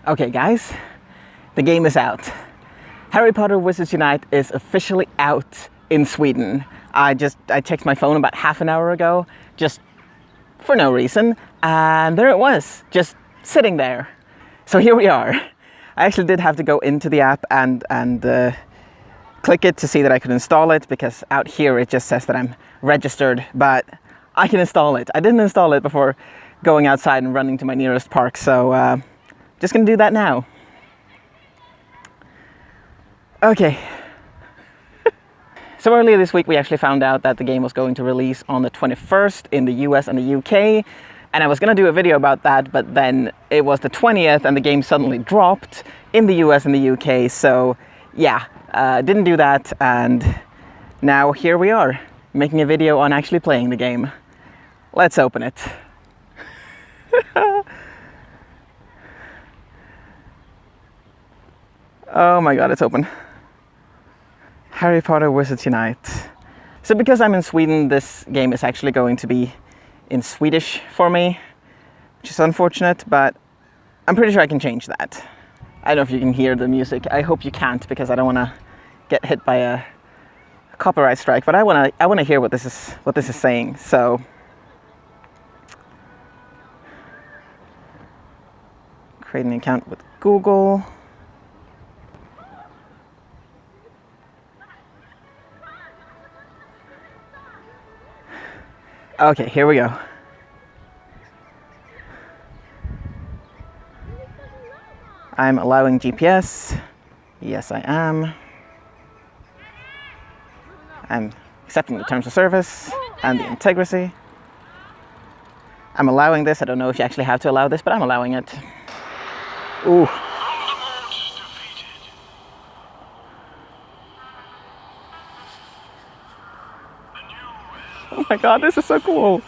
Okay guys, the game is out. Harry Potter Wizards Unite is officially out in Sweden. I checked my phone about half an hour ago, just for no reason, and there it was, just sitting there. So here we are. I actually did have to go into the app and click it to see that I could install it, because out here it just says that I'm registered, but I can install it. I didn't install it before going outside and running to my nearest park, so just gonna do that now. Okay. So earlier this week we actually found out that the game was going to release on the 21st in the US and the UK, and I was gonna do a video about that, but then it was the 20th and the game suddenly dropped in the US and the UK, so yeah, didn't do that, and now here we are, making a video on actually playing the game. Let's open it. Oh my god, it's open. Harry Potter Wizards Unite. So because I'm in Sweden, this game is actually going to be in Swedish for me, which is unfortunate, but I'm pretty sure I can change that. I don't know if you can hear the music. I hope you can't, because I don't want to get hit by a copyright strike, but I want to hear what this is saying. So create an account with Google. Okay, here we go. I'm allowing GPS. Yes, I am. I'm accepting the terms of service and the integrity. I'm allowing this. I don't know if you actually have to allow this, but I'm allowing it. Ooh. Oh my god, this is so cool!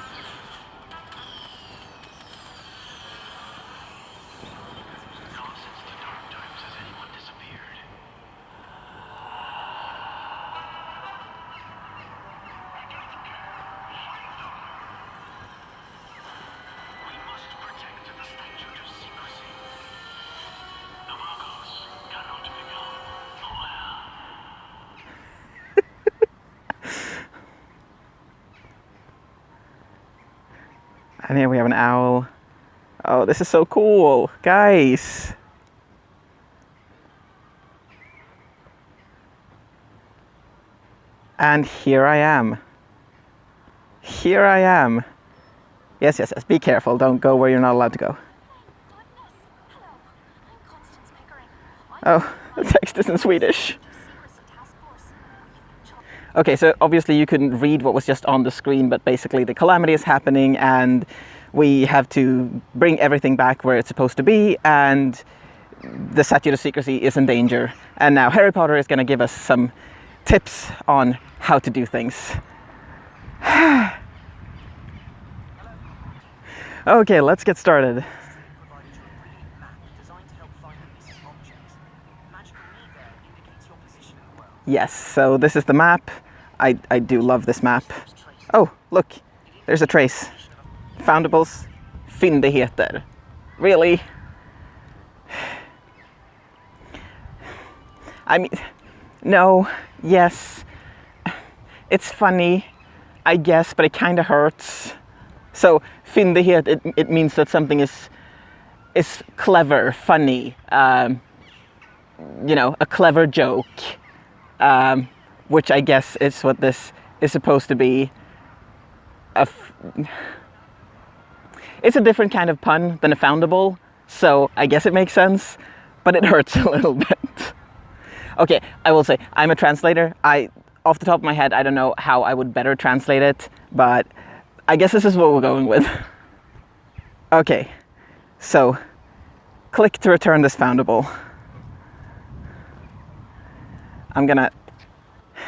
And here we have an owl. Oh, this is so cool, guys. And here I am. Here I am. Yes, yes, yes. Be careful. Don't go where you're not allowed to go. Oh, the text is in Swedish. Okay, so obviously you couldn't read what was just on the screen, but basically the calamity is happening and we have to bring everything back where it's supposed to be, and the statute of secrecy is in danger. And now Harry Potter is going to give us some tips on how to do things. Okay, let's get started. Yes, so this is the map. I do love this map. Oh, look, there's a trace. Foundables, fyndigheter. Really? I mean, no, yes. It's funny, I guess, but it kind of hurts. So, fyndighet, it means that something is clever, funny, you know, a clever joke. Which I guess is what this is supposed to be. It's a different kind of pun than a foundable, so I guess it makes sense, but it hurts a little bit. Okay, I will say, I'm a translator. Off the top of my head, I don't know how I would better translate it, but I guess this is what we're going with. Okay, so click to return this foundable. I'm gonna,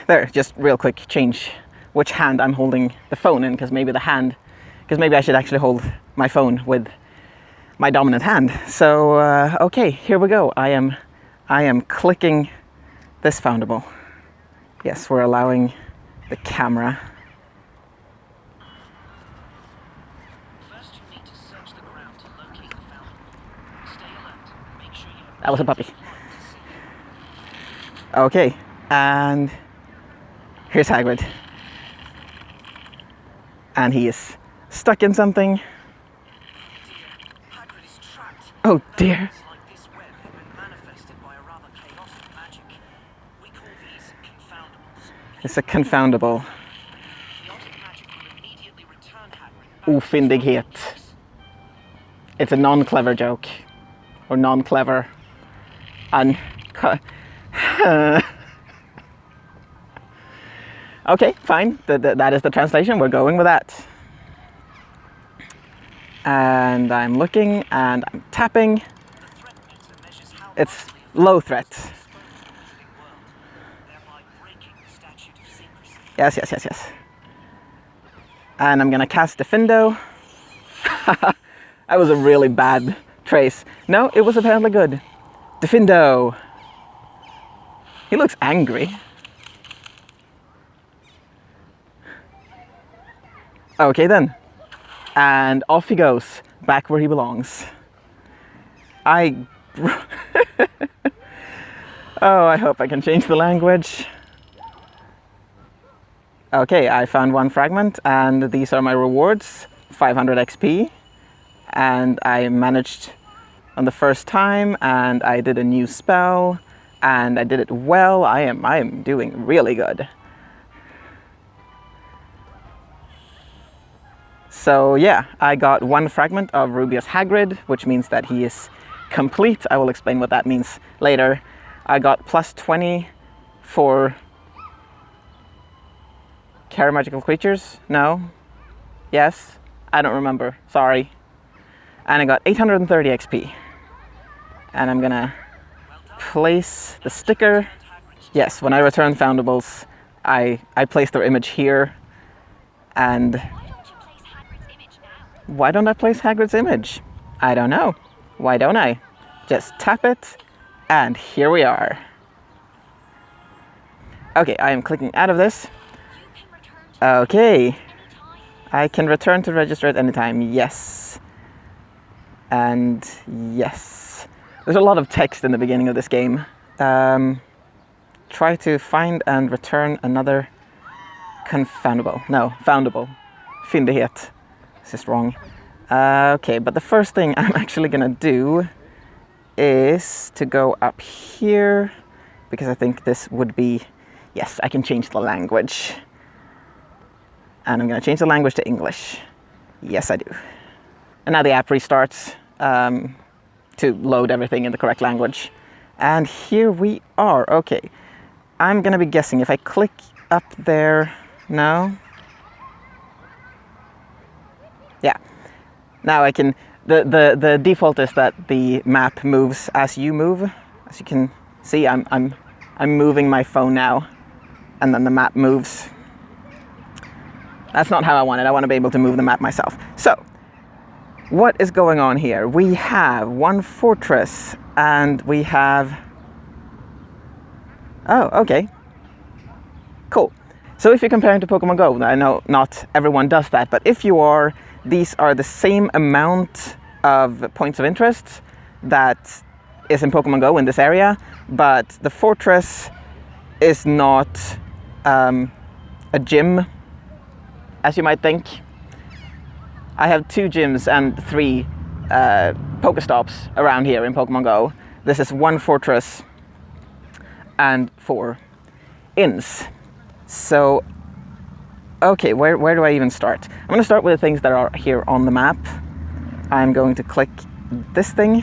there, just real quick, change which hand I'm holding the phone in, because maybe I should actually hold my phone with my dominant hand. So, okay, here we go. I am clicking this foundable. Yes, we're allowing the camera. First, you need to search the ground to locate the foundable. Stay alert. Make sure That was a puppy. Okay, and here's Hagrid. And he is stuck in something. Oh dear. It's a confoundable. Ofyndighet. It's a non-clever joke. Or non-clever. Okay, fine. That is the translation. We're going with that. And I'm looking and I'm tapping. It's low threat. Yes. And I'm gonna cast Defendo. That was a really bad trace. No, it was apparently good. Defendo. He looks angry. Okay then. And off he goes, back where he belongs. Oh, I hope I can change the language. Okay, I found one fragment, and these are my rewards. 500 XP. And I managed on the first time, and I did a new spell, and I did it well. I am doing really good. So yeah, I got one fragment of Rubius Hagrid, which means that he is complete. I will explain what that means later. I got plus 20 for Carry Magical Creatures? No? Yes? I don't remember, sorry. And I got 830 XP. And I'm gonna place the sticker. Yes, when I return Foundables, I place their image here. And why don't I place Hagrid's image? I don't know. Why don't I? Just tap it, and here we are. Okay, I am clicking out of this. Okay. I can return to register at any time. Yes. And yes. There's a lot of text in the beginning of this game. Try to find and return another confoundable. No, foundable. Fyndighet. This is wrong. Okay, but the first thing I'm actually gonna do is to go up here, because I think this would be, yes, I can change the language. And I'm gonna change the language to English. Yes, I do. And now the app restarts to load everything in the correct language. And here we are. Okay, I'm gonna be guessing if I click up there, no? Yeah. Now I can, the default is that the map moves as you move. As you can see, I'm moving my phone now, and then the map moves. That's not how I want it. I want to be able to move the map myself. So, what is going on here? We have one fortress, and we have... Oh, okay. Cool. So if you're comparing to Pokemon Go, I know not everyone does that, but if you are, these are the same amount of points of interest that is in Pokemon Go in this area, but the fortress is not a gym, as you might think. I have 2 gyms and 3 Pokestops around here in Pokemon Go. This is 1 fortress and 4 inns. So, okay, where do I even start? I'm going to start with the things that are here on the map. I'm going to click this thing.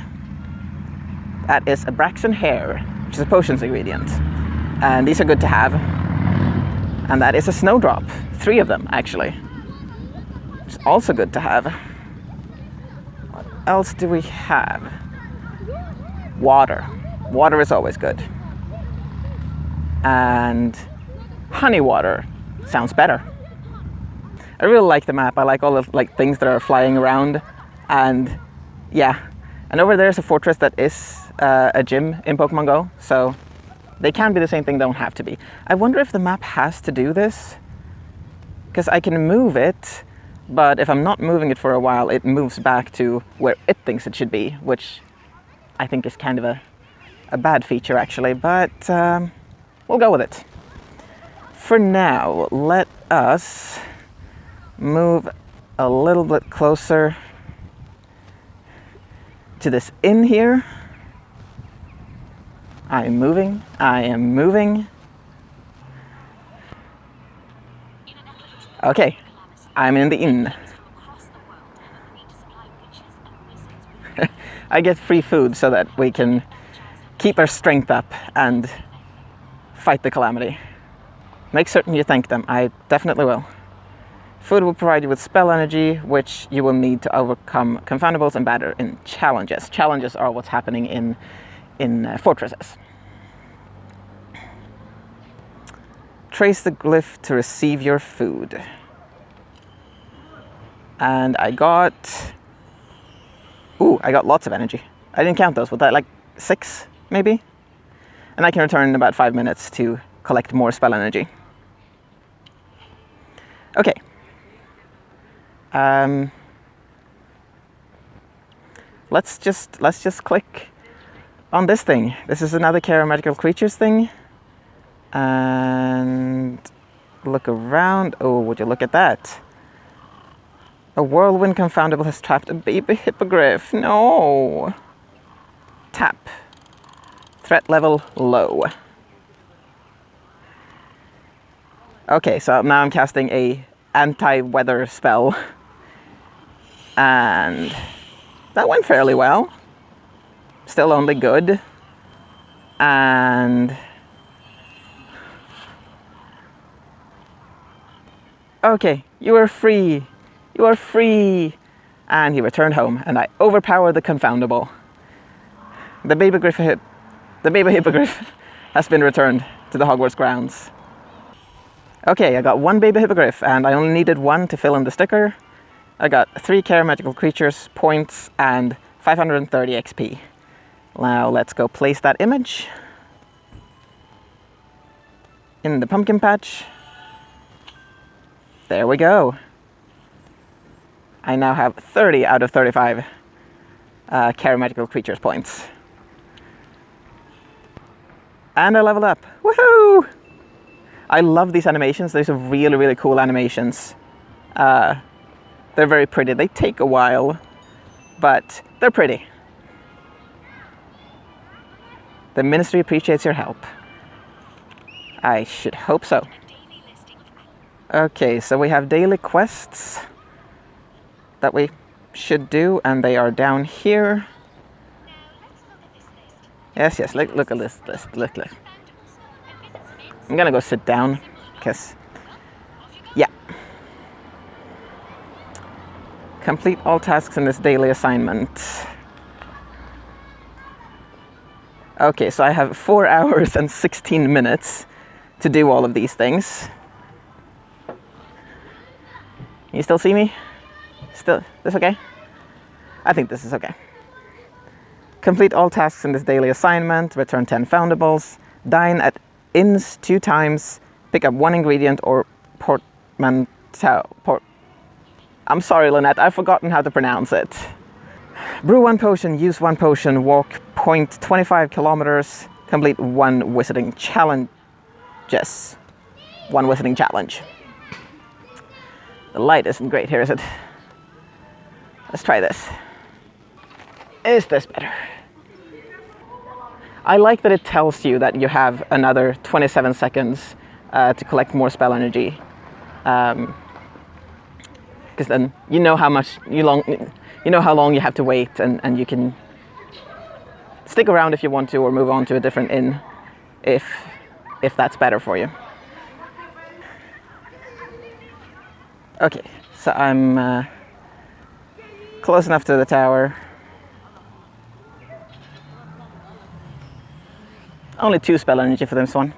That is a Braxton Hair, which is a potions ingredient. And these are good to have. And that is a Snowdrop. 3 of them, actually. It's also good to have. What else do we have? Water. Water is always good. And honey water sounds better. I really like the map. I like all the things that are flying around. And yeah. And over there's a fortress that is a gym in Pokemon Go. So they can be the same thing, don't have to be. I wonder if the map has to do this. Because I can move it, but if I'm not moving it for a while, it moves back to where it thinks it should be, which I think is kind of a a bad feature actually, but we'll go with it. For now, let us move a little bit closer to this inn here. I am moving. Okay, I'm in the inn. I get free food so that we can keep our strength up and fight the calamity. Make certain you thank them. I definitely will. Food will provide you with spell energy, which you will need to overcome confoundables and batter in challenges. Challenges are what's happening in fortresses. Trace the glyph to receive your food. And I got lots of energy. I didn't count those. Was that like 6 maybe? And I can return in about 5 minutes to collect more spell energy. Okay. Let's just click on this thing. This is another Care of Magical Creatures thing. And look around. Oh, would you look at that? A whirlwind confoundable has trapped a baby hippogriff. No. Tap. Threat level low. Okay, so now I'm casting a anti-weather spell. And that went fairly well. Still only good. And okay, you are free. You are free. And he returned home, and I overpowered the confoundable. The baby hippogriff has been returned to the Hogwarts grounds. Okay, I got 1 baby hippogriff, and I only needed 1 to fill in the sticker. I got 3 Care Magical Creatures points and 530 XP. Now let's go place that image in the pumpkin patch. There we go. I now have 30 out of 35 Care Magical Creatures points. And I leveled up. Woohoo! I love these animations. These are really, really cool animations. They're very pretty. They take a while, but they're pretty. The Ministry appreciates your help. I should hope so. Okay, so we have daily quests that we should do, and they are down here. Yes, look at this list. Look. I'm gonna go sit down, because, yeah. Complete all tasks in this daily assignment. Okay, so I have 4 hours and 16 minutes to do all of these things. Can you still see me? Still, this okay? I think this is okay. Complete all tasks in this daily assignment, return 10 foundables, dine at inns 2 times, pick up 1 ingredient or portmanteau. I'm sorry, Lynette, I've forgotten how to pronounce it. Brew 1 potion, use 1 potion, walk 0.25 kilometers, complete 1 wizarding challenge. Yes, 1 wizarding challenge. The light isn't great here, is it? Let's try this. Is this better? I like that it tells you that you have another 27 seconds to collect more spell energy. Because then you know how long you have to wait, and you can stick around if you want to, or move on to a different inn if that's better for you. Okay, so I'm close enough to the tower. Only 2 spell energy for this one.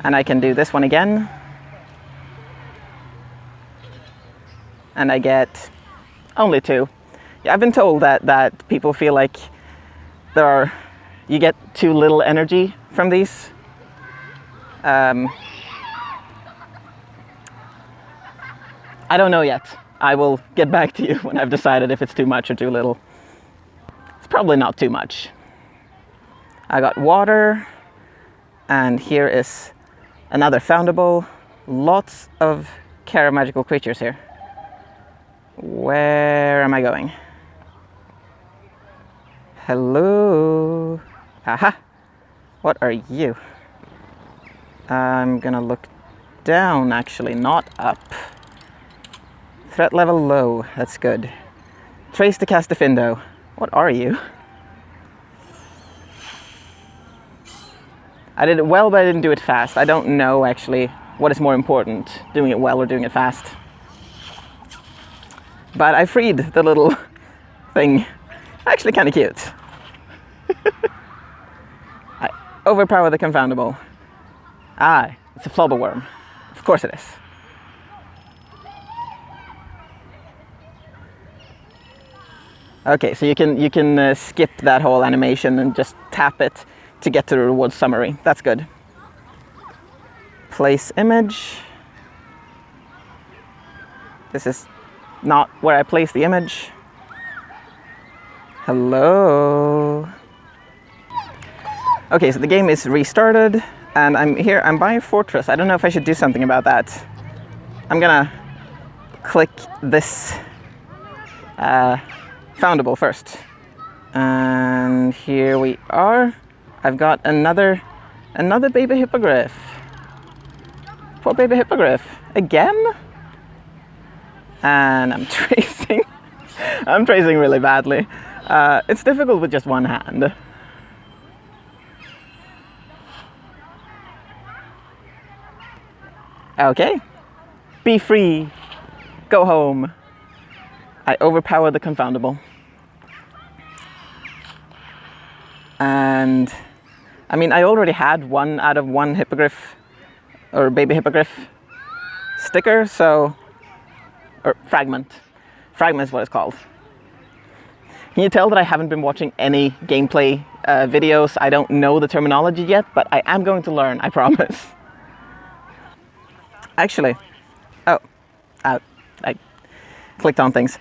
And I can do this one again. And I get only 2. Yeah, I've been told that people feel like you get too little energy from these. I don't know yet. I will get back to you when I've decided if it's too much or too little. It's probably not too much. I got water, and here is another foundable. Lots of care of magical creatures here. Where am I going? Hello? Aha! What are you? I'm gonna look down, actually, not up. Threat level low, that's good. Trace to cast Defendo. What are you? I did it well, but I didn't do it fast. I don't know, actually, what is more important, doing it well or doing it fast. But I freed the little thing. Actually kind of cute. I overpower the confoundable. Ah, it's a flobberworm. Of course it is. Okay, so you can skip that whole animation and just tap it to get to the reward summary. That's good. Place image. This is not where I place the image. Hello. Okay, so the game is restarted, and I'm by a fortress. I don't know if I should do something about that. I'm gonna click this foundable first. And here we are. I've got another baby hippogriff. Poor baby hippogriff. Again? And I'm tracing. I'm tracing really badly. It's difficult with just one hand. Okay. Be free. Go home. I overpower the confoundable. And I mean, I already had 1 out of 1 hippogriff or baby hippogriff sticker, so, or fragment. Fragment is what it's called. Can you tell that I haven't been watching any gameplay videos? I don't know the terminology yet, but I am going to learn, I promise. Actually, I clicked on things.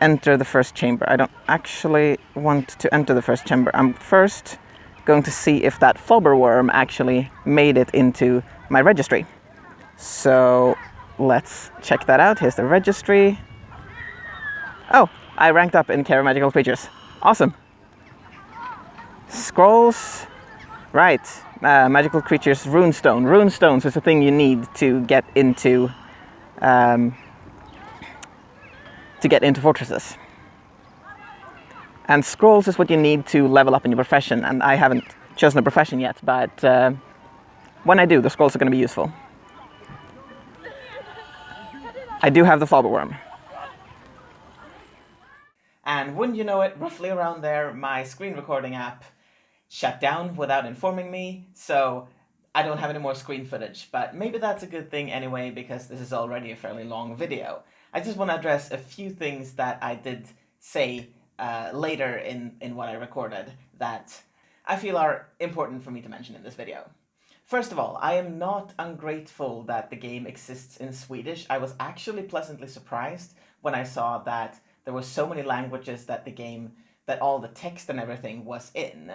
Enter the first chamber. I don't actually want to enter the first chamber. I'm first going to see if that flobberworm actually made it into my registry. So let's check that out. Here's the registry. Oh, I ranked up in Care of Magical Creatures. Awesome. Scrolls. Right. Magical Creatures Runestone. Runestones is a thing you need to get into fortresses. And scrolls is what you need to level up in your profession, and I haven't chosen a profession yet, but when I do, the scrolls are going to be useful. I do have the flobberworm. And wouldn't you know it, roughly around there, my screen recording app shut down without informing me, so I don't have any more screen footage, but maybe that's a good thing anyway, because this is already a fairly long video. I just want to address a few things that I did say later in what I recorded that I feel are important for me to mention in this video. First of all, I am not ungrateful that the game exists in Swedish. I was actually pleasantly surprised when I saw that there were so many languages that that all the text and everything was in.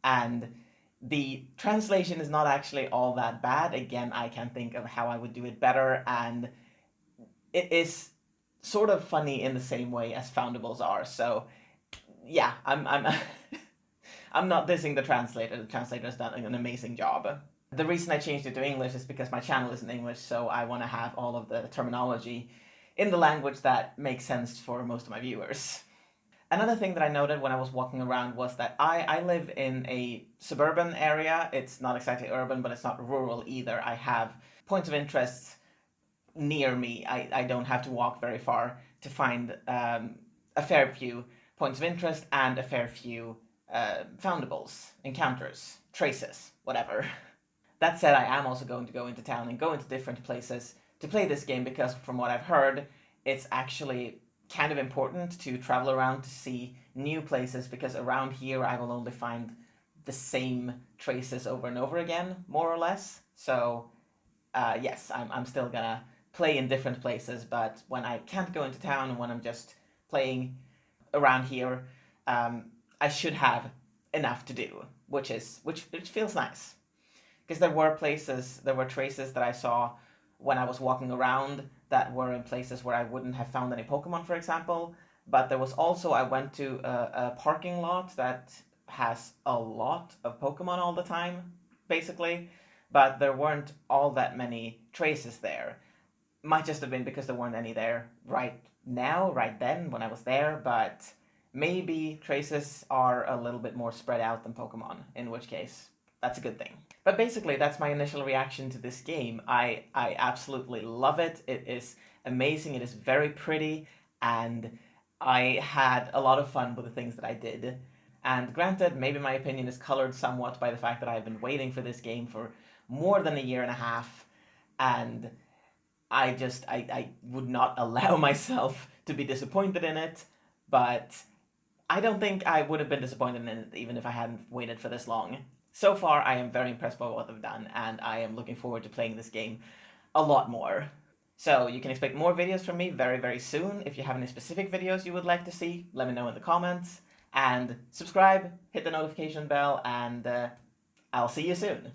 And the translation is not actually all that bad. Again, I can think of how I would do it better, and it is sort of funny in the same way as foundables are. So yeah, I'm I'm not dissing the translator. The translator has done an amazing job. The reason I changed it to English is because my channel is in English, so I want to have all of the terminology in the language that makes sense for most of my viewers. Another thing that I noted when I was walking around was that I live in a suburban area. It's not exactly urban, but it's not rural either. I have points of interest near me. I don't have to walk very far to find a fair few points of interest and a fair few foundables, encounters, traces, whatever. That said, I am also going to go into town and go into different places to play this game, because from what I've heard, it's actually kind of important to travel around to see new places, because around here I will only find the same traces over and over again, more or less. So yes, I'm still gonna play in different places, but when I can't go into town and when I'm just playing around here, I should have enough to do, which feels nice. Because there were traces that I saw when I was walking around that were in places where I wouldn't have found any Pokemon, for example. But there was also, I went to a parking lot that has a lot of Pokemon all the time, basically. But there weren't all that many traces there. Might just have been because there weren't any there right now, right then, when I was there, but maybe traces are a little bit more spread out than Pokemon, in which case, that's a good thing. But basically, that's my initial reaction to this game. I absolutely love it. It is amazing, it is very pretty, and I had a lot of fun with the things that I did. And granted, maybe my opinion is colored somewhat by the fact that I've been waiting for this game for more than a year and a half, and I would not allow myself to be disappointed in it, but I don't think I would have been disappointed in it even if I hadn't waited for this long. So far, I am very impressed by what they've done, and I am looking forward to playing this game a lot more. So you can expect more videos from me very, very soon. If you have any specific videos you would like to see, let me know in the comments. And subscribe, hit the notification bell, and I'll see you soon.